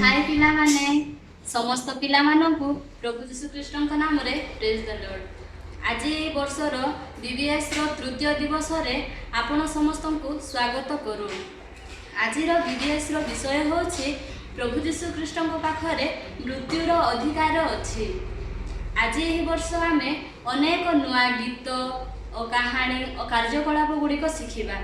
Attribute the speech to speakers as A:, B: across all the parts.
A: हाय पिला माने समस्त पिला मानकु प्रभु यीशु कृष्ण का नाम रे प्रेज द लॉर्ड। आज ए वर्षर बीबीएस रो तृतीय दिवस रे आपण समस्त को स्वागत करू। आज रो बीबीएस रो विषय होछि प्रभु यीशु कृष्ण को पाखरे मृत्यु रो अधिकार अछि। आज ए वर्ष आमे अनेक नुआ गीत और कहानी और कार्यकलाप गुड़िक शिखिबा।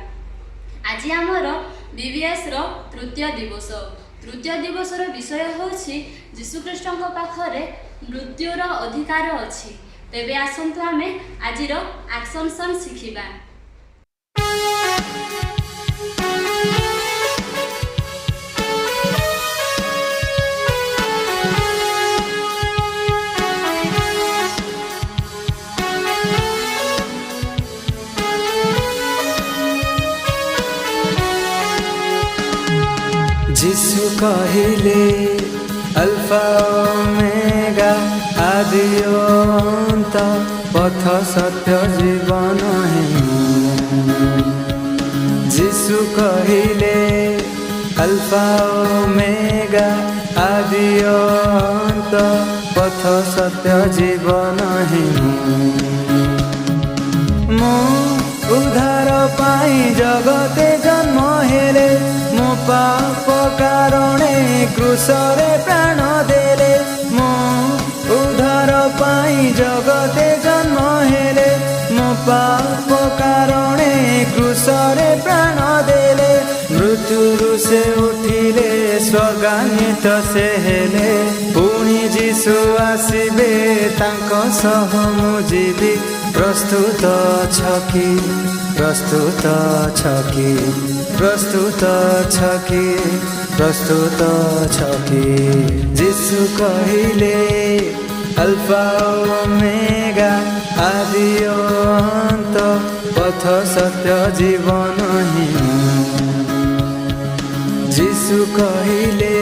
A: आज आमर बीबीएस रो तृतीय दिवस विषय होछि यीशुख्रीष्ण पाखरे मृत्युर अधिकार अछि। तेबे आसंतु आमे आजिर एक्शन सन शिखिबा।
B: जिसु कहिले अल्फा ओमेगा आदि अंत पथ सत्य जीवन है। जिसु कहिले अल्फा ओमेगा आदि अंत पथ सत्य जीवन है। मो उद्धार पाई जगते जन्म हेले मो पाप कारणे क्रूसरे प्राण देले। मो उद्धार पाई जगते जन्म हेले मो पाप कारणे क्रूसरे प्राण देले। मृत्युरु से उठिले स्वर्गान्वित से हेले पुणी जीशु आसिबे तांको सह मु जीवी। प्रस्तुत छकी प्रस्तुत छकी प्रस्तुत छकी प्रस्तुत छकी। जिसु कहिले अल्फा ओमेगा आदि अंत पथ सत्य जीवन ही। जिसु कहिले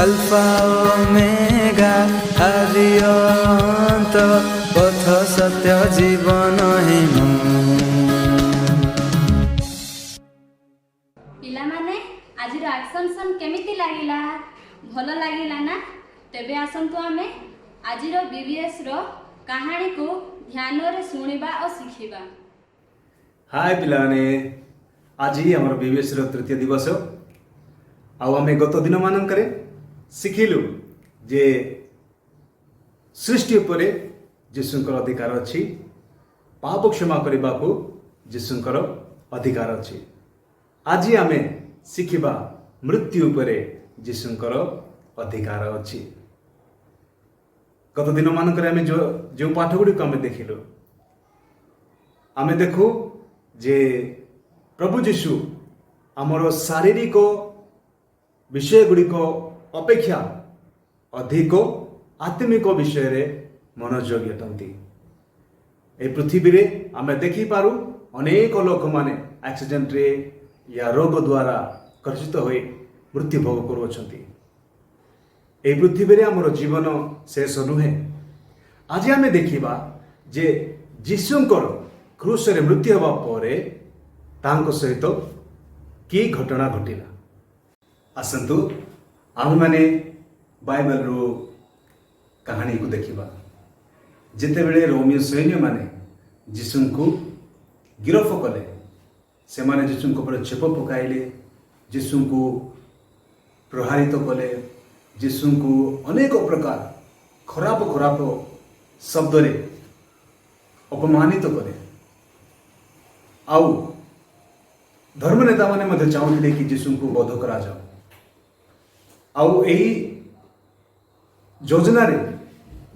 B: अल्फा ओमेगा आदि अंत पथ सत्य जीवन ही।
A: पिला माने आजिर एक्शन सन केमिति लागिला भलो लागिला ना? तेबे आसंतु आमे आजिर बीबीएस रो कहानी को ध्यान रे सुनिबा और शिखिबा।
C: हाय पिलाने आज आम बीबीएस रो तृतीय दिवस आमे गत दिन मानकरे शिखिलु जे सृष्टि उपरे जीशुंकर अधिकार अछि। पाप क्षमा करने को जीशुंकर अधिकार अछि। आज आमे शिखिबा मृत्यु उपरे जीशुंकर अधिकार अछि। गत दिन मानकरे आमे जो पाठ गुडी को आमे देखिलु आमे देखु जे प्रभु जीशु आमर शारीरिक विषय गुडी को अपेक्षा अधिक आत्मिक विषय रे मनोयोग अटंती। ए पृथ्वी रे आमे देखि पारु अनेक लोक माने एक्सीडेंट रे या रोग द्वारा कर्षित होई मृत्यु भोग करुछंती। ए पृथ्वी रे हमर जीवन शेष नुहे। आज आमे देखिबा जे जीशुंकर क्रूस रे मृत्यु होबा परे तांको सहित की घटना घटिला। आसंतु आमे माने बाइबल रो कहानी को देखिबा। जिते बेले रोमियो सैन्य माने जीशु को गिरफ कले से माने जीशु को पर छेप पकाइले जीशु को प्रहारित कले जीशु को अनेक प्रकार खराब खराब शब्द रे अपमानित कले। आउ धर्म नेता माने मध्य चाहूले कि जीशु को वध करा जाओ। आउ एही योजना रे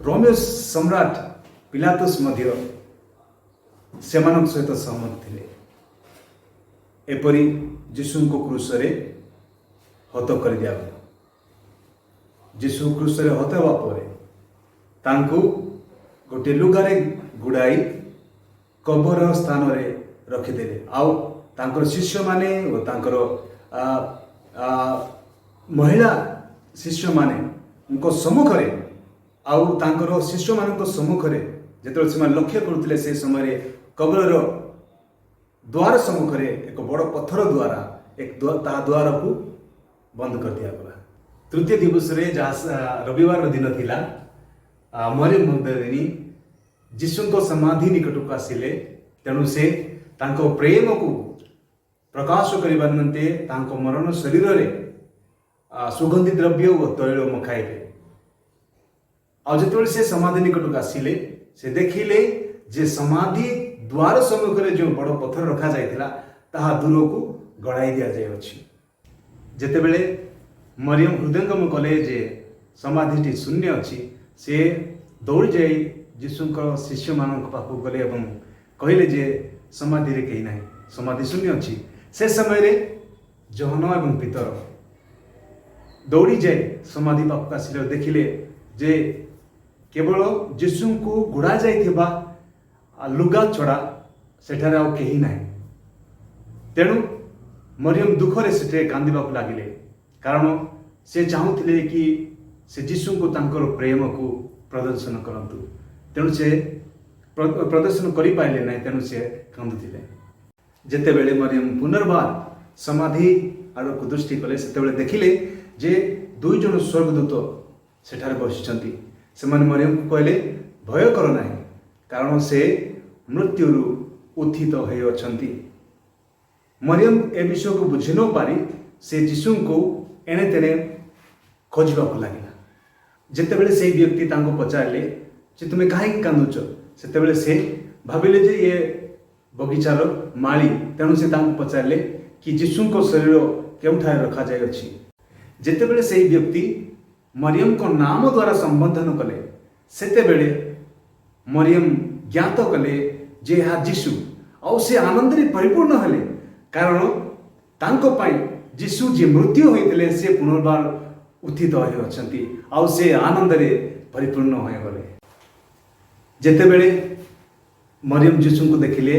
C: रोमियो सम्राट पिलातुस मध्य सेमानक सहित सहमत थिले। एपरी जीशु को क्रूस रे हत कर दिया गला। जीशु क्रूस रे हत हेबा परे तांको गोटे लुगारे गुड़ाई कबर स्थान रे रखिदेले। आउ तांकर शिष्य माने और तांकर महिला शिष्य माने उनको सम्मुख रे आउ तांकर शिष्य मानक सम्मुख रे जेतले से लक्ष्य करुले से समय कबर द्वार सम्मुख रे एक बड़ पत्थर द्वारा एक द्वार को बंद कर दिया गला। तृतीय दिवस रे जहाँ रविवार दिन थिला मरियम मगदलिनी जीशुଙ୍କ समाधि निकटକୁ ଆସିଲେ। ତେଣୁ ସେ ତାଙ୍କ ପ୍ରେମକୁ ପ୍ରକାଶ କରିବା ନିମନ୍ତେ ତାଙ୍କ ମରଣ ଶରୀରରେ ସୁଗନ୍ଧି ଦ୍ରବ୍ୟ ଓ ତୈଳ ମଖାଇଲେ। ଆଉ ଯେତେବେଳେ ସେ ସମାଧି ନିକଟକୁ ଆସିଲେ ସେ ଦେଖିଲେ ଯେ ସମାଧି ଦ୍ୱାର ସମ୍ମୁଖରେ ଯେଉଁ ବଡ଼ ପଥର ରଖାଯାଇଥିଲା ତାହା ଦୂରକୁ ଗଡ଼ାଇ ଦିଆଯାଇଅଛି। ଯେତେବେଳେ ମରିୟମ ହୃଦୟଙ୍ଗମ କଲେ ଯେ ସମାଧିଟି ଶୂନ୍ୟ ଅଛି, ସେ ଦୌଡ଼ି ଯାଇ ଯୀଶୁଙ୍କ ଶିଷ୍ୟମାନଙ୍କ ପାଖକୁ ଗଲେ ଏବଂ କହିଲେ ଯେ ସମାଧିରେ କେହି ନାହିଁ, ସମାଧି ଶୂନ୍ୟ ଅଛି। ସେ ସମୟରେ ଜହନ ଏବଂ ପିତର ଦୌଡ଼ି ଯାଇ ସମାଧି ପାଖକୁ ଆସିଲେ, ଦେଖିଲେ ଯେ କେବଳ ଯୀଶୁଙ୍କୁ ଗୁଡ଼ା ଯାଇଥିବା ଲୁଗା ଛଡ଼ା ସେଠାରେ ଆଉ କେହି ନାହିଁ। ତେଣୁ ମରିୟମ ଦୁଃଖରେ ସେଠାରେ କାନ୍ଦିବାକୁ ଲାଗିଲେ, କାରଣ ସେ ଚାହୁଁଥିଲେ କି ସେ ଯୀଶୁଙ୍କୁ ତାଙ୍କର ପ୍ରେମକୁ ପ୍ରଦର୍ଶନ କରନ୍ତୁ। ତେଣୁ ସେ ପ୍ରଦର୍ଶନ କରିପାରିଲେ ନାହିଁ, ତେଣୁ ସେ କାନ୍ଦୁଥିଲେ। ଯେତେବେଳେ ମରିୟମ ପୁନର୍ବାର ସମାଧି ଆଡ଼କୁ ଦୃଷ୍ଟି କଲେ ସେତେବେଳେ ଦେଖିଲେ ଯେ 2 ଜଣ ସ୍ୱର୍ଗଦୂତ ସେଠାରେ ବସିଛନ୍ତି। ସେମାନେ ମରିୟମକୁ କହିଲେ, ଭୟ କର ନାହିଁ, କାରଣ ସେ ମୃତ୍ୟୁରୁ ଉତ୍ଥିତ ହୋଇଅଛନ୍ତି। ମରିୟମ ଏ ବିଷୟକୁ ବୁଝି ନ ପାରି ସେ ଯୀଶୁଙ୍କୁ ଏଣେ ତେଣେ ଖୋଜିବାକୁ ଲାଗିଲା। ଯେତେବେଳେ ସେହି ବ୍ୟକ୍ତି ତାଙ୍କୁ ପଚାରିଲେ ଯେ ତୁମେ କାହିଁକି କାନ୍ଦୁଛ, ସେତେବେଳେ ସେ ଭାବିଲେ ଯେ ଇଏ ବଗିଚାର ମାଳି, ତେଣୁ ସେ ତାଙ୍କୁ ପଚାରିଲେ କି ଯୀଶୁଙ୍କ ଶରୀର କେଉଁଠାରେ ରଖାଯାଇଅଛି। ଯେତେବେଳେ ସେହି ବ୍ୟକ୍ତି ମରିୟମଙ୍କ ନାମ ଦ୍ୱାରା ସମ୍ବୋଧନ କଲେ ସେତେବେଳେ ମରିୟମ ଜ୍ଞାତ କଲେ ଯେ ଏହା ଯୀଶୁ। ଆଉ ସେ ଆନନ୍ଦରେ ପରିପୂର୍ଣ୍ଣ ହେଲେ, କାରଣ ତାଙ୍କ ପାଇଁ ଯୀଶୁ ଯିଏ ମୃତ୍ୟୁ ହୋଇଥିଲେ ସେ ପୁନର୍ବାର ଉତ୍ଥିତ ହୋଇଅଛନ୍ତି। ଆଉ ସେ ଆନନ୍ଦରେ ପରିପୂର୍ଣ୍ଣ ହୋଇଗଲେ। ଯେତେବେଳେ ମରିୟମ ଯୀଶୁଙ୍କୁ ଦେଖିଲେ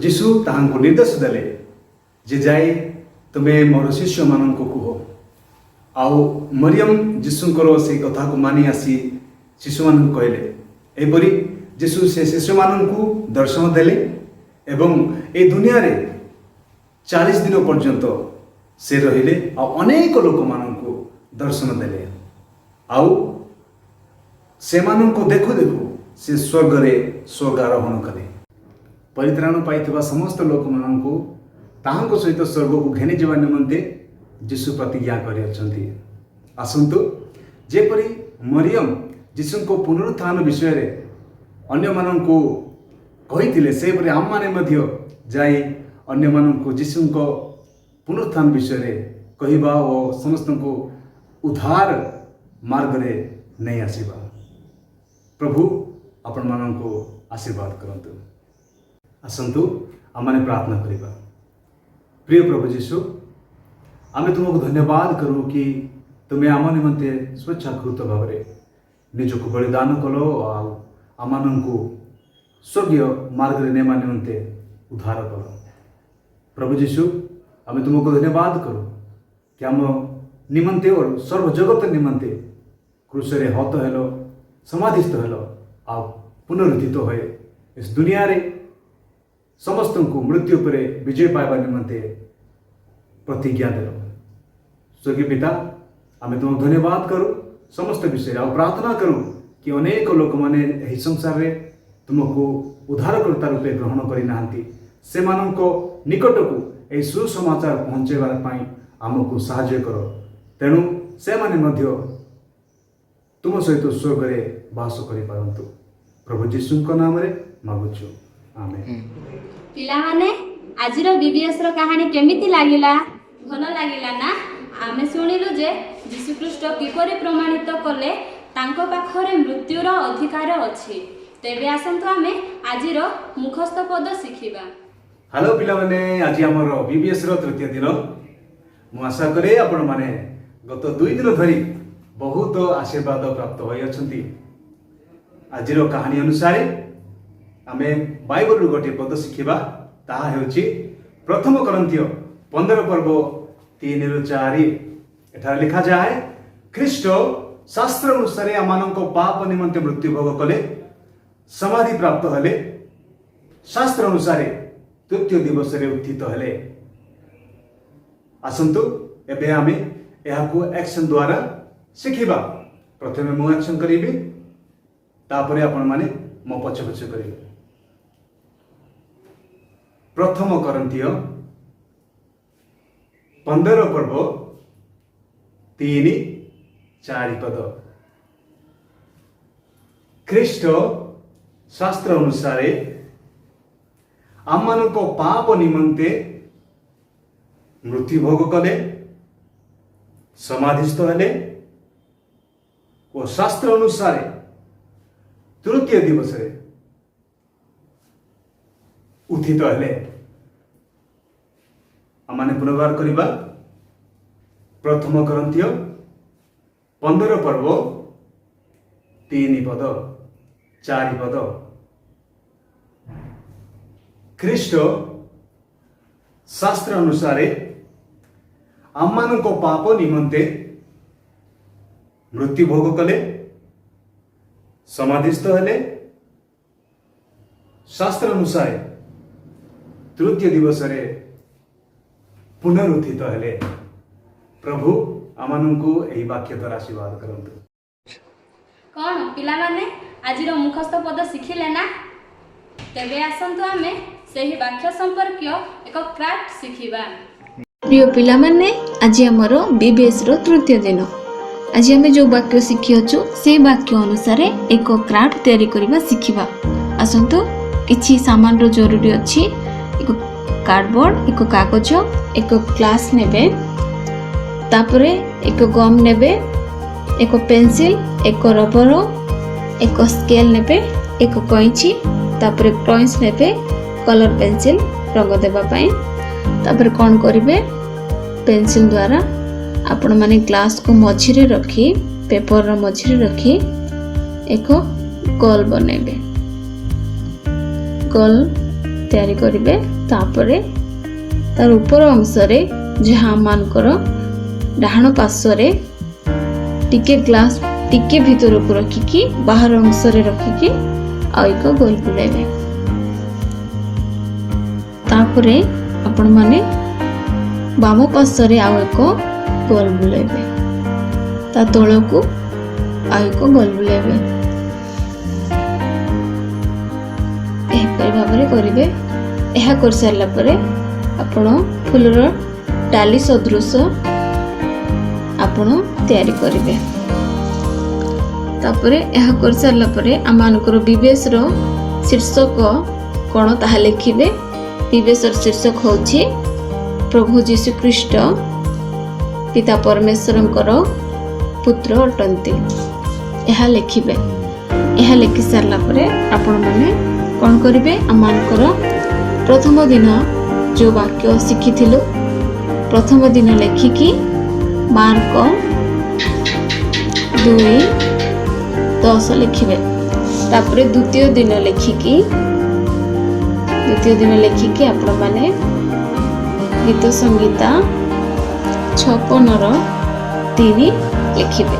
C: ଯୀଶୁ ତାହାଙ୍କୁ ନିର୍ଦ୍ଦେଶ ଦେଲେ ଯେ ଯାଇ ତୁମେ ମୋର ଶିଷ୍ୟମାନଙ୍କୁ କୁହ। ଆଉ ମରିୟମ ଯୀଶୁଙ୍କର ସେହି କଥାକୁ ମାନି ଆସି ଶିଶୁମାନଙ୍କୁ କହିଲେ। ଏହିପରି ଯୀଶୁ ସେ ଶିଶୁମାନଙ୍କୁ ଦର୍ଶନ ଦେଲେ ଏବଂ ଏ ଦୁନିଆରେ 40 ଦିନ ପର୍ଯ୍ୟନ୍ତ ସେ ରହିଲେ। ଆଉ ଅନେକ ଲୋକମାନଙ୍କୁ ଦର୍ଶନ ଦେଲେ। ଆଉ ସେମାନଙ୍କୁ ଦେଖୁ ଦେଖୁ ସେ ସ୍ୱର୍ଗରେ ସ୍ୱର୍ଗାରୋହଣ କଲେ। ପରିତ୍ରାଣ ପାଇଥିବା ସମସ୍ତ ଲୋକମାନଙ୍କୁ ତାହାଙ୍କ ସହିତ ସ୍ୱର୍ଗକୁ ଘେନିଯିବା ନିମନ୍ତେ ଯୀଶୁ ପ୍ରତିଜ୍ଞା କରିଅଛନ୍ତି। ଆସନ୍ତୁ, ଯେପରି ମରିୟମ ଯୀଶୁଙ୍କ ପୁନରୁତ୍ଥାନ ବିଷୟରେ ଅନ୍ୟମାନଙ୍କୁ କହିଥିଲେ ସେହିପରି ଆମମାନେ ମଧ୍ୟ ଯାଇ ଅନ୍ୟମାନଙ୍କୁ ଯୀଶୁଙ୍କ ପୁନରୁତ୍ଥାନ ବିଷୟରେ କହିବା ଓ ସମସ୍ତଙ୍କୁ ଉଦ୍ଧାର ମାର୍ଗରେ ନେଇ ଆସିବା। ପ୍ରଭୁ ଆପଣମାନଙ୍କୁ ଆଶୀର୍ବାଦ କରନ୍ତୁ। ଆସନ୍ତୁ ଆମମାନେ ପ୍ରାର୍ଥନା କରିବା। ପ୍ରିୟ ପ୍ରଭୁ ଯୀଶୁ, ଆମେ ତୁମକୁ ଧନ୍ୟବାଦ କରୁ କି ତୁମେ ଆମ ନିମନ୍ତେ ସ୍ୱେଚ୍ଛାକୃତ ଭାବରେ ନିଜକୁ ବଳିଦାନ କଲ ଆଉ ଆମମାନଙ୍କୁ ସ୍ୱର୍ଗୀୟ ମାର୍ଗରେ ନେବା ନିମନ୍ତେ ଉଦ୍ଧାର କଲ। ପ୍ରଭୁ ଯୀଶୁ, ଆମେ ତୁମକୁ ଧନ୍ୟବାଦ କରୁ କି ଆମ ନିମନ୍ତେ ଓ ସର୍ବଜଗତ ନିମନ୍ତେ କ୍ରୁଶରେ ହତ ହେଲ, ସମାଧିସ୍ଥ ହେଲ ଆଉ ପୁନରୁଦ୍ଧିତ ହୋଇ ଏ ଦୁନିଆରେ ସମସ୍ତଙ୍କୁ ମୃତ୍ୟୁ ଉପରେ ବିଜୟ ପାଇବା ନିମନ୍ତେ ପ୍ରତିଜ୍ଞା ଦେଲ। ସ୍ୱର୍ଗୀୟ ପିତା, ଆମେ ତୁମକୁ ଧନ୍ୟବାଦ କରୁ ସମସ୍ତ ବିଷୟରେ ଆଉ ପ୍ରାର୍ଥନା କରୁ କି ଅନେକ ଲୋକମାନେ ଏହି ସଂସାରରେ ତୁମକୁ ଉଦ୍ଧାରକର୍ତ୍ତା ରୂପେ ଗ୍ରହଣ କରିନାହାନ୍ତି। ସେମାନଙ୍କ ନିକଟକୁ ଏହି ସୁସମାଚାର ପହଞ୍ଚାଇବା ପାଇଁ ଆମକୁ ସାହାଯ୍ୟ କର। ତେଣୁ ସେମାନେ ମଧ୍ୟ ତୁମ ସହିତ ସ୍ୱର୍ଗରେ ବାସ କରିପାରନ୍ତୁ। ପ୍ରଭୁ ଯୀଶୁଙ୍କ ନାମରେ ମାଗୁଛୁ, ଆମେନ୍।
A: ପିଲାମାନେ, ଆଜିର ବିବିଏସ୍ର କାହାଣୀ କେମିତି ଲାଗିଲା? ଭଲ ଲାଗିଲା ନା? ଆମେ ଶୁଣିଲୁ ଯେ ଯୀଶୁଖ୍ରୀଷ୍ଟ କିପରି ପ୍ରମାଣିତ କଲେ ତାଙ୍କ ପାଖରେ ମୃତ୍ୟୁର ଅଧିକାର ଅଛି। ତେବେ ଆସନ୍ତୁ ଆମେ ଆଜିର ମୁଖସ୍ଥ ପଦ ଶିଖିବା।
C: ହ୍ୟାଲୋ ପିଲାମାନେ, ଆଜି ଆମର ବିବିଏସ୍ର ତୃତୀୟ ଦିନ। ମୁଁ ଆଶା କରେ ଆପଣମାନେ ଗତ 2 ଦିନ ଧରି ବହୁତ ଆଶୀର୍ବାଦ ପ୍ରାପ୍ତ ହୋଇଅଛନ୍ତି। ଆଜିର କାହାଣୀ ଅନୁସାରେ ଆମେ ବାଇବଲରୁ ଗୋଟିଏ ପଦ ଶିଖିବା। ତାହା ହେଉଛି ପ୍ରଥମ କରନ୍ଥୀୟ 15 ପର୍ବ 3-4। ଏଠାରେ ଲେଖାଯାଏ, ଖ୍ରୀଷ୍ଟ ଶାସ୍ତ୍ର ଅନୁସାରେ ଆମମାନଙ୍କ ପାପ ନିମନ୍ତେ ମୃତ୍ୟୁଭୋଗ କଲେ, ସମାଧି ପ୍ରାପ୍ତ ହେଲେ, ଶାସ୍ତ୍ର ଅନୁସାରେ ତୃତୀୟ ଦିବସରେ ଉତ୍ଥିତ ହେଲେ। ଆସନ୍ତୁ ଏବେ ଆମେ ଏହାକୁ ଆକ୍ସନ ଦ୍ୱାରା ଶିଖିବା। ପ୍ରଥମେ ମୁଁ ଆକ୍ସନ କରିବି, ତାପରେ ଆପଣମାନେ ମୋ ପଛେ ପଛେ କରିବେ। ପ୍ରଥମ କରନ୍ତୀୟ 15 ପର୍ବ 3-4 ପଦ। ଖ୍ରୀଷ୍ଟ ଶାସ୍ତ୍ର ଅନୁସାରେ ଆମମାନଙ୍କ ପାପ ନିମନ୍ତେ ମୃତ୍ୟୁଭୋଗ କଲେ, ସମାଧିସ୍ଥ ହେଲେ ଓ ଶାସ୍ତ୍ର ଅନୁସାରେ ତୃତୀୟ ଦିବସରେ ଉତ୍ଥିତ ହେଲେ। ଆମମାନେ ପୁନର୍ବାର କରିବା। ପ୍ରଥମ କରନ୍ତୀୟ 15 ପର୍ବ 3 ପଦ 4 ପଦ। ଖ୍ରୀଷ୍ଟ ଶାସ୍ତ୍ର ଅନୁସାରେ ଆମମାନଙ୍କ ପାପ ନିମନ୍ତେ ମୃତ୍ୟୁଭୋଗ କଲେ, ସମାଧିସ୍ଥ ହେଲେ, ଶାସ୍ତ୍ର ଅନୁସାରେ ତୃତୀୟ ଦିବସରେ ପୁନରୁତ୍ଥିତ ହେଲେ। ପ୍ରଭୁ ଆମମାନଙ୍କୁ ଏହି ବାକ୍ୟ ଦ୍ୱାରା ଆଶୀର୍ବାଦ କରନ୍ତୁ।
A: କ'ଣ ପିଲାମାନେ ଆଜିର ମୁଖସ୍ଥ ପଦ ଶିଖିଲେ ନା? ତେବେ ଆସନ୍ତୁ ଆମେ ସେହି ବାକ୍ୟ ସମ୍ପର୍କୀୟ ଏକ କ୍ରାଫ୍ଟ ଶିଖିବା।
D: ପ୍ରିୟ ପିଲାମାନେ, ଆଜି ଆମର BBSର ତୃତୀୟ ଦିନ। ଆଜି ଆମେ ଯେଉଁ ବାକ୍ୟ ଶିଖିଅଛୁ ସେହି ବାକ୍ୟ ଅନୁସାରେ ଏକ କ୍ରାଫ୍ଟ ତିଆରି କରିବା ଶିଖିବା। ଆସନ୍ତୁ, କିଛି ସାମାନର ଜରୁରୀ ଅଛି। ଏକ କାର୍ଡ଼ବୋର୍ଡ଼, ଏକ କାଗଜ, ଏକ ଗ୍ଲାସ୍ ନେବେ, ତାପରେ ଏକ ଗମ୍ ନେବେ, ଏକ ପେନସିଲ୍, ଏକ ରବର, ଏକ ସ୍କେଲ୍ ନେବେ, ଏକ କଇଁଚି, ତାପରେ ପଏଣ୍ଟସ୍ ନେବେ, କଲର୍ ପେନସିଲ୍ ରଙ୍ଗ ଦେବା ପାଇଁ। ତାପରେ କ'ଣ କରିବେ, ପେନସିଲ୍ ଦ୍ୱାରା ଆପଣମାନେ ଗ୍ଲାସ୍କୁ ମଝିରେ ରଖି, ପେପରର ମଝିରେ ରଖି ଏକ ଗୋଲ ବନେଇବେ, ଗୋଲ ତିଆରି କରିବେ। ତାପରେ ତାର ଉପର ଅଂଶରେ ଯାହା ଆମମାନଙ୍କର ଡାହାଣ ପାର୍ଶ୍ୱରେ ଟିକେ ଗ୍ଲାସ୍ ଟିକେ ଭିତରକୁ ରଖିକି ବାହାର ଅଂଶରେ ରଖିକି ଆଉ ଏକ ଗୋଲ ବୁଲାଇବେ। ତାପରେ ଆପଣମାନେ ବାମ ପାର୍ଶ୍ୱରେ ଆଉ ଏକ ଗୋଲ ବୁଲାଇବେ, ତା ତଳକୁ ଆଉ ଏକ ଗୋଲ ବୁଲାଇବେ। ଏହିପରି ଭାବରେ କରିବେ। ଏହା କରିସାରିଲା ପରେ ଆପଣ ଫୁଲର ଡାଲି ସଦୃଶ ଆପଣ ତିଆରି କରିବେ। ତାପରେ ଏହା କରିସାରିଲା ପରେ ଆମମାନଙ୍କର BBSର ଶୀର୍ଷକ କ'ଣ ତାହା ଲେଖିବେ। BBSର ଶୀର୍ଷକ ହେଉଛି ପ୍ରଭୁ ଯୀଶୁ ଖ୍ରୀଷ୍ଟ ପିତା ପରମେଶ୍ୱରଙ୍କର ପୁତ୍ର ଅଟନ୍ତି। ଏହା ଲେଖିବେ। ଏହା ଲେଖି ସାରିଲା ପରେ ଆପଣମାନେ କ'ଣ କରିବେ, ଆମମାନଙ୍କର ପ୍ରଥମ ଦିନ ଯେଉଁ ବାକ୍ୟ ଶିଖିଥିଲୁ, ପ୍ରଥମ ଦିନ ଲେଖିକି ମାର୍କ 2:10 ଲେଖିବେ। ତାପରେ ଦ୍ୱିତୀୟ ଦିନ ଲେଖିକି ଆପଣମାନେ ଗୀତ ସଂଗୀତା 56:3 ଲେଖିବେ।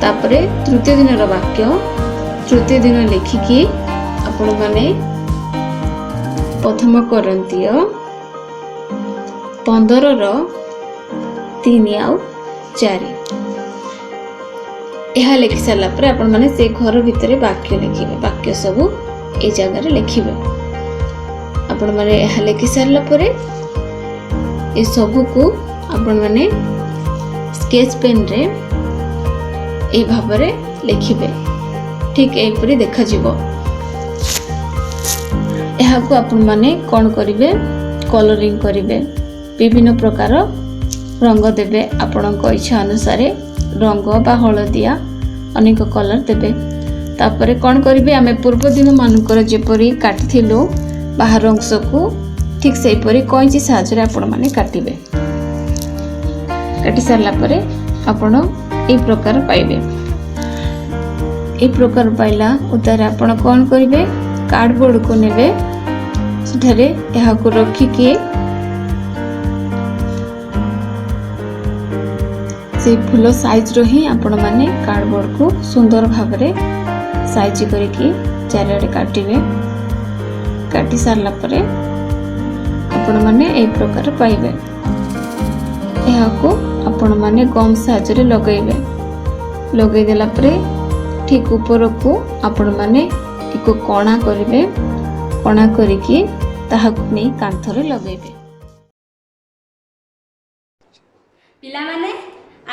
D: ତାପରେ ତୃତୀୟ ଦିନର ବାକ୍ୟ ତୃତୀୟ ଦିନ ଲେଖିକି ଆପଣମାନେ ପ୍ରଥମ କରନ୍ତୀୟ 15:3-4 ଏହା ଲେଖି ସାରିଲା ପରେ ଆପଣମାନେ ସେ ଘର ଭିତରେ ବାକ୍ୟ ଲେଖିବେ। ବାକ୍ୟ ସବୁ ଏ ଜାଗାରେ ଲେଖିବେ। ଆପଣମାନେ ଏହା ଲେଖି ସାରିଲା ପରେ ଏସବୁକୁ ଆପଣମାନେ ସ୍କେଚ୍ ପେନ୍ରେ ଏହି ଭାବରେ ଲେଖିବେ। ଠିକ୍ ଏହିପରି ଦେଖାଯିବ। ଏହାକୁ ଆପଣମାନେ କ'ଣ କରିବେ, କଲରିଂ କରିବେ। ବିଭିନ୍ନ ପ୍ରକାର ରଙ୍ଗ ଦେବେ ଆପଣଙ୍କ ଇଚ୍ଛା ଅନୁସାରେ। ରଙ୍ଗ ବା ହଳଦିଆ ଅନେକ କଲର୍ ଦେବେ। ତାପରେ କ'ଣ କରିବେ, ଆମେ ପୂର୍ବ ଦିନମାନଙ୍କର ଯେପରି କାଟିଥିଲୁ ବାହାର ଅଂଶକୁ, ଠିକ୍ ସେହିପରି କଇଁଚି ସାହାଯ୍ୟରେ ଆପଣମାନେ କାଟିବେ। କାଟି ସାରିଲା ପରେ ଆପଣ ଏହି ପ୍ରକାର ପାଇବେ। ଏହି ପ୍ରକାର ପାଇଲା ଉତ୍ତାରେ ଆପଣ କ'ଣ କରିବେ, କାର୍ଡ଼ବୋର୍ଡ଼କୁ ନେବେ, ସେଠାରେ ଏହାକୁ ରଖିକି ସେଇ ଫୁଲ ସାଇଜ୍ର ହିଁ ଆପଣମାନେ କାର୍ଡ଼ବୋର୍ଡ଼କୁ ସୁନ୍ଦର ଭାବରେ ସାଇଜ୍ କରିକି ଚାରିଆଡ଼େ କାଟିବେ। କାଟି ସାରିଲା ପରେ ଆପଣମାନେ ଏହି ପ୍ରକାର ପାଇବେ। ଏହାକୁ ଆପଣମାନେ ଗମ୍ ସାହାଯ୍ୟରେ ଲଗାଇ ଦେଲା ପରେ ଠିକ୍ ଉପରକୁ ଆପଣମାନେ ଟିକେ କଣା କରିବେ। କଣା କରିକି ତାହାକୁ ନେଇ କାନ୍ଥରେ ଲଗାଇବେ।
A: ପିଲାମାନେ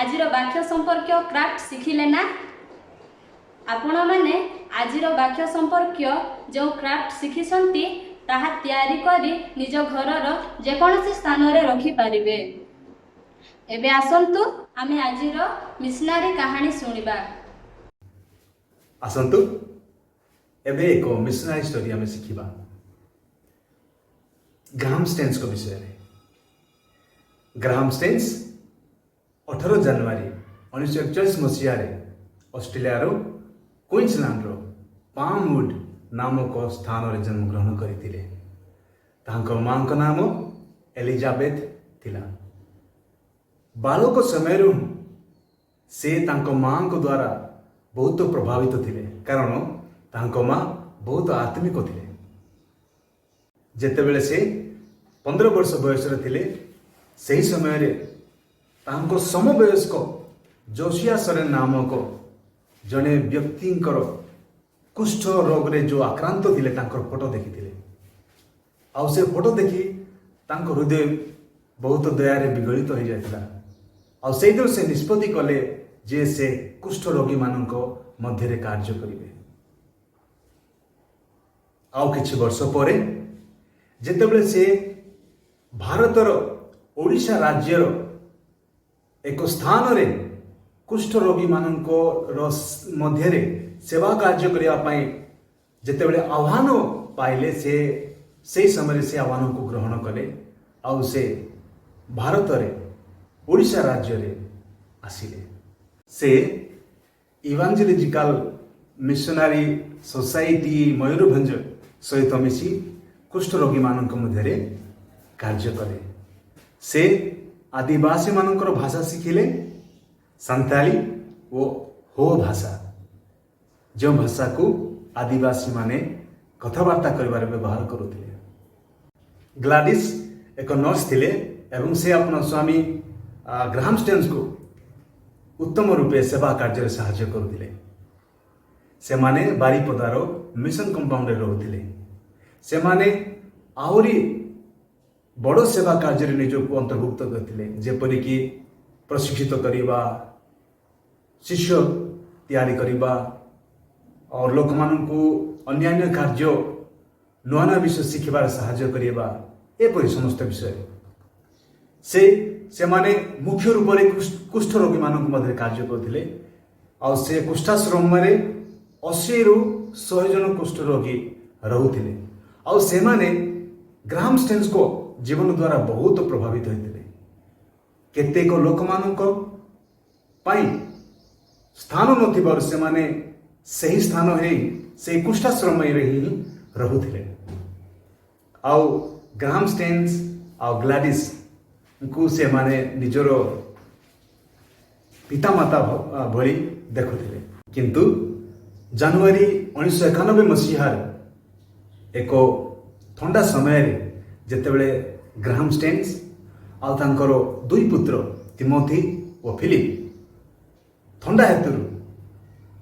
A: ଆଜିର ବାକ୍ୟ ସମ୍ପର୍କୀୟ କ୍ରାଫ୍ଟ ଶିଖିଲେ ନା? ଆପଣମାନେ ଆଜିର ବାକ୍ୟ ସମ୍ପର୍କୀୟ ଯେଉଁ କ୍ରାଫ୍ଟ ଶିଖିଛନ୍ତି ତାହା ତିଆରି କରି ନିଜ ଘରର ଯେକୌଣସି ସ୍ଥାନରେ ରଖିପାରିବେ। ଏବେ ଆସନ୍ତୁ ଆମେ ଆଜିର ମିଶନାରୀ କାହାଣୀ ଶୁଣିବା।
C: ଆସନ୍ତୁ ଏବେ ଏକ ମିଶନାରୀ ଷ୍ଟୋରି ଆମେ ଶିଖିବା ଗ୍ରାହାମ ଷ୍ଟେନ୍ସଙ୍କ ବିଷୟରେ। ଗ୍ରାହାମ ଷ୍ଟେନ୍ସ 18 ଜାନୁଆରୀ 1941 ମସିହାରେ ଅଷ୍ଟ୍ରେଲିଆର କୁଇନ୍ସଲ୍ୟାଣ୍ଡର ପାମଉଡ୍ ନାମକ ସ୍ଥାନରେ ଜନ୍ମଗ୍ରହଣ କରିଥିଲେ। ତାଙ୍କ ମାଙ୍କ ନାମ ଏଲିଜାବେଥ ଥିଲା। ବାଳକ ସମୟରୁ ସେ ତାଙ୍କ ମାଙ୍କ ଦ୍ୱାରା ବହୁତ ପ୍ରଭାବିତ ଥିଲେ, କାରଣ ତାଙ୍କ ମା ବହୁତ ଆତ୍ମିକ ଥିଲେ। ଯେତେବେଳେ ସେ 15 ବର୍ଷ ବୟସରେ ଥିଲେ, ସେହି ସମୟରେ ତାଙ୍କ ସମବୟସ୍କ ଯୋସିଆ ସରେନ ନାମକ ଜଣେ ବ୍ୟକ୍ତିଙ୍କର କୁଷ୍ଠ ରୋଗରେ ଯେଉଁ ଆକ୍ରାନ୍ତ ଥିଲେ ତାଙ୍କର ଫଟୋ ଦେଖିଥିଲେ। ଆଉ ସେ ଫଟୋ ଦେଖି ତାଙ୍କ ହୃଦୟ ବହୁତ ଦୟାରେ ବିଗଳିତ ହୋଇଯାଇଥିଲା। ଆଉ ସେଇଦିନ ସେ ନିଷ୍ପତ୍ତି କଲେ ଯେ ସେ କୁଷ୍ଠ ରୋଗୀମାନଙ୍କ ମଧ୍ୟରେ କାର୍ଯ୍ୟ କରିବେ। ଆଉ କିଛି ବର୍ଷ ପରେ ଯେତେବେଳେ ସେ ଭାରତର ଓଡ଼ିଶା ରାଜ୍ୟର ଏକ ସ୍ଥାନରେ କୁଷ୍ଠ ରୋଗୀମାନଙ୍କର ମଧ୍ୟରେ ସେବା କାର୍ଯ୍ୟ କରିବା ପାଇଁ ଯେତେବେଳେ ଆହ୍ୱାନ ପାଇଲେ, ସେହି ସମୟରେ ସେ ଆହ୍ୱାନକୁ ଗ୍ରହଣ କଲେ। ଆଉ ସେ ଭାରତରେ ଓଡ଼ିଶା ରାଜ୍ୟରେ ଆସିଲେ। ସେ ଇଭାଞ୍ଜେଲିକାଲ ମିଶନାରୀ ସୋସାଇଟି ମୟୂରଭଞ୍ଜ ସହିତ ମିଶି କୁଷ୍ଠରୋଗୀମାନଙ୍କ ମଧ୍ୟରେ କାର୍ଯ୍ୟ କଲେ। ସେ ଆଦିବାସୀମାନଙ୍କର ଭାଷା ଶିଖିଲେ, ସାନ୍ତାଳୀ ଓ ହୋ ଭାଷା, ଯେଉଁ ଭାଷାକୁ ଆଦିବାସୀମାନେ କଥାବାର୍ତ୍ତା କରିବାରେ ବ୍ୟବହାର କରୁଥିଲେ। ଗ୍ଲାଡିସ୍ ଏକ ନର୍ସ ଥିଲେ ଏବଂ ସେ ଆପଣ ସ୍ୱାମୀ ଗ୍ରାହାମ ଷ୍ଟେନ୍ସଙ୍କୁ ଉତ୍ତମ ରୂପେ ସେବା କାର୍ଯ୍ୟରେ ସାହାଯ୍ୟ କରୁଥିଲେ। ସେମାନେ ବାରିପଦାର ମିଶନ କମ୍ପାଉଣ୍ଡରେ ରହୁଥିଲେ। ସେମାନେ ଆହୁରି ବଡ଼ ସେବା କାର୍ଯ୍ୟରେ ନିଜକୁ ଅନ୍ତର୍ଭୁକ୍ତ କରିଥିଲେ, ଯେପରିକି ପ୍ରଶିକ୍ଷିତ କରିବା, ଶିଷ୍ୟ ତିଆରି କରିବା ଆଉ ଲୋକମାନଙ୍କୁ ଅନ୍ୟାନ୍ୟ କାର୍ଯ୍ୟ ନୂଆ ନୂଆ ବିଷୟ ଶିଖିବାରେ ସାହାଯ୍ୟ କରିବା, ଏପରି ସମସ୍ତ ବିଷୟ। ସେମାନେ ମୁଖ୍ୟ ରୂପରେ କୁଷ୍ଠ ରୋଗୀମାନଙ୍କ ମଧ୍ୟରେ କାର୍ଯ୍ୟ କରୁଥିଲେ। ଆଉ ସେ କୁଷ୍ଠାଶ୍ରମରେ 80ରୁ 100 ଜଣ କୁଷ୍ଠ ରୋଗୀ ରହୁଥିଲେ। ଆଉ ସେମାନେ ଗ୍ରାହାମ ଷ୍ଟେନ୍ସଙ୍କ ଜୀବନ ଦ୍ୱାରା ବହୁତ ପ୍ରଭାବିତ ହୋଇଥିଲେ। କେତେକ ଲୋକମାନଙ୍କ ପାଇଁ ସ୍ଥାନ ନଥିବାରୁ ସେମାନେ ସେହି ସ୍ଥାନରେ ସେହି କୁଷ୍ଠାଶ୍ରମରେ ହିଁ ରହୁଥିଲେ। ଆଉ ଗ୍ରାହାମ ଷ୍ଟେନ୍ସ ଆଉ ଗ୍ଲାଡିସ୍ଙ୍କୁ ସେମାନେ ନିଜର ପିତାମାତା ଭଳି ଦେଖୁଥିଲେ। କିନ୍ତୁ ଜାନୁଆରୀ 1991 ମସିହାରେ ଏକ ଥଣ୍ଡା ସମୟରେ ଯେତେବେଳେ ଗ୍ରାହାମ ଷ୍ଟେନ୍ସ ଆଉ ତାଙ୍କର 2 ପୁତ୍ର ତିମୋଥି ଓ ଫିଲିପ ଥଣ୍ଡା ହେତୁରୁ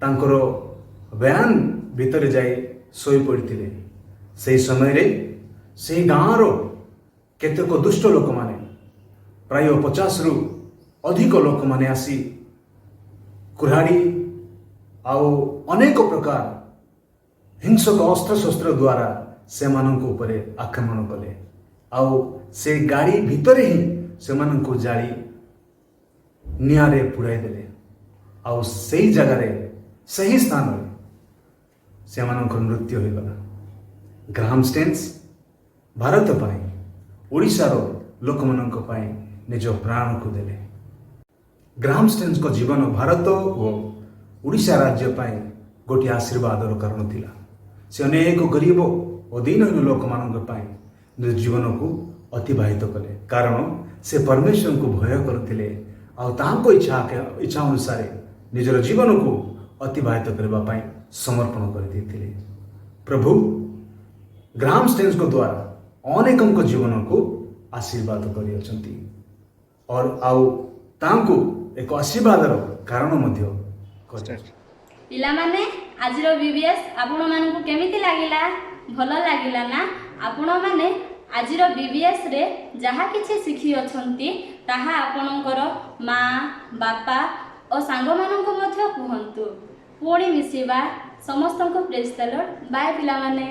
C: ତାଙ୍କର ଭ୍ୟାନ ଭିତରେ ଯାଇ ଶୋଇପଡ଼ିଥିଲେ, ସେହି ସମୟରେ ସେହି ଗାଁର କେତେକ ଦୁଷ୍ଟ ଲୋକମାନେ, ପ୍ରାୟ 50ରୁ ଅଧିକ ଲୋକମାନେ ଆସି କୁରାଢ଼ୀ ଆଉ ଅନେକ ପ୍ରକାର ହିଂସକ ଅସ୍ତ୍ରଶସ୍ତ୍ର ଦ୍ୱାରା ସେମାନଙ୍କ ଉପରେ ଆକ୍ରମଣ କଲେ। ଆଉ ସେ ଗାଡ଼ି ଭିତରେ ହିଁ ସେମାନଙ୍କୁ ଜାଳି ନିଆଁରେ ପୋଡ଼ାଇ ଦେଲେ। ଆଉ ସେହି ଜାଗାରେ, ସେହି ସ୍ଥାନରେ ସେମାନଙ୍କର ମୃତ୍ୟୁ ହୋଇଗଲା। ଗ୍ରାହାମ ଷ୍ଟେନ୍ସ ଭାରତ ପାଇଁ, ଓଡ଼ିଶାର ଲୋକମାନଙ୍କ ପାଇଁ ନିଜ ପ୍ରାଣକୁ ଦେଲେ। ଗ୍ରାହାମ ଷ୍ଟେନ୍ସଙ୍କ ଜୀବନ ଭାରତ ଓ ଓଡ଼ିଶା ରାଜ୍ୟ ପାଇଁ ଗୋଟିଏ ଆଶୀର୍ବାଦର କାରଣ ଥିଲା। ସେ ଅନେକ ଗରିବ ଓ ଦୀନହୀନ ଲୋକମାନଙ୍କ ପାଇଁ ନିଜ ଜୀବନକୁ ଅତିବାହିତ କଲେ, କାରଣ ସେ ପରମେଶ୍ୱରଙ୍କୁ ଭୟ କରୁଥିଲେ ଆଉ ତାଙ୍କ ଇଚ୍ଛା ଅନୁସାରେ ନିଜର ଜୀବନକୁ ଅତିବାହିତ କରିବା ପାଇଁ ସମର୍ପଣ କରିଦେଇଥିଲେ। ପ୍ରଭୁ ଗ୍ରାହାମ ଷ୍ଟେନ୍ସଙ୍କ ଦ୍ୱାରା ଅନେକଙ୍କ ଜୀବନକୁ ଆଶୀର୍ବାଦ କରିଅଛନ୍ତି। ଆଉ ତାଙ୍କୁ ଏକ ଆଶୀର୍ବାଦର କାରଣ ମଧ୍ୟ କରେ।
A: ପିଲାମାନେ ଆଜିର ବିବିଏସ୍ ଆପଣମାନଙ୍କୁ କେମିତି ଲାଗିଲା? ଭଲ ଲାଗିଲା ନା? ଆପଣମାନେ ଆଜିର ବିବିଏସ୍ରେ ଯାହା କିଛି ଶିଖିଅଛନ୍ତି ତାହା ଆପଣଙ୍କର ମା, ବାପା ଓ ସାଙ୍ଗମାନଙ୍କୁ ମଧ୍ୟ କୁହନ୍ତୁ। ପୁଣି ମିଶିବା। ସମସ୍ତଙ୍କୁ ପ୍ରେଜ୍ ଦ ଲର୍ଡ। ବାଏ ପିଲାମାନେ।